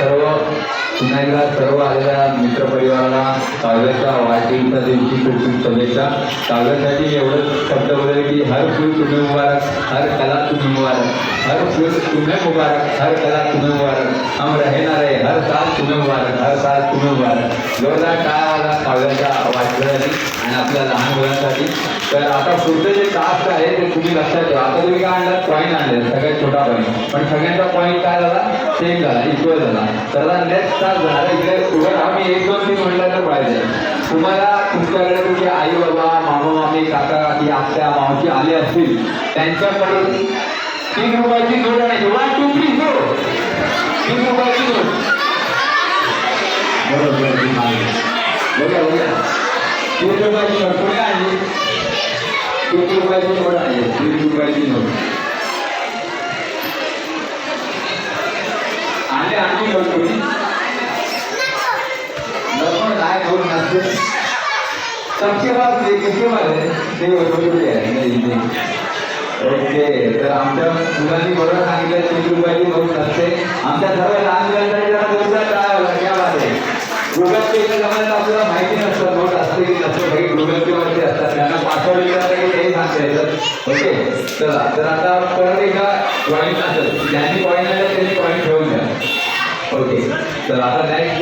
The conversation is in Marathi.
पुन्हा एकदा सर्व आलेल्या मित्रपरिवाराला काव्याच्या वाढदिवसा दिवशी खूप खूप शुभेच्छा. काव्यासाठी एवढंच शब्द बोलले की हर फूल तुम्हें मुबारक, हर कला तुम्हें मुबारक, हर फूल तुम्हें मुबारक, हर कला तुम्हें मुबारक, हम रहे ना रहे हर साल तुम्हें मुबारक, हर साल तुम्हें मुबारक. जोरदार टाळ्या वाजवा काव्याच्या वाढदिवसासाठी आणि आपल्या लहान मुलांसाठी. तर आता पुढचं जे टास्क आहे ते तुम्ही लक्षात ठेवा. आता तुम्ही काय आणलं, पॉईंट आणले, सगळ्यात छोटा पॉईंट, पण सगळ्यांचा पॉईंट काय झाला, सेम झाला, इक्वल झाला. तर नेक्स्ट टास्क झाला इकडे उभं आम्ही 1 2 3 म्हटलं तर पाहिजे. तुम्हाला तुमच्याकडे तुमचे आई बाबा, मामा मामी, काका काकी, आत्या मावशी आले असतील त्यांच्याकडून 3 रुपयाची नोट आणायची. 1 2 3 गो. 3 रुपयाची नोट. बरोबर बघा बघा 3 रुपयाची नोट कोणी आणली? 3 रुपयाची नोट आहे. 3 रुपयाची नोट आले. आणखी नोट कोणी काय नोट नसते. सबके पास किसके पास है ते आहे. ओके. तर आमच्या मुलांनी बरोबर सांगितलं 3 रुपयाची नोट नसते. आमच्या सर्व लहान मुलांसाठी जरा जोरदार टाळ्या वाजवा. गुगल पे जमान्यात आपल्याला माहिती नसतं नोट असते की नसतं. काही गुगल पे वरती असतात, त्यांना पासवर्ड विचारलं की तेही सांगता येतं. ओके. चला, तर आता परत एकदा पॉईंट असेल, ज्यांनी पॉईंट आले त्यांनी पॉईंट ठेवून द्या. ओके. तर आता नेक्स्ट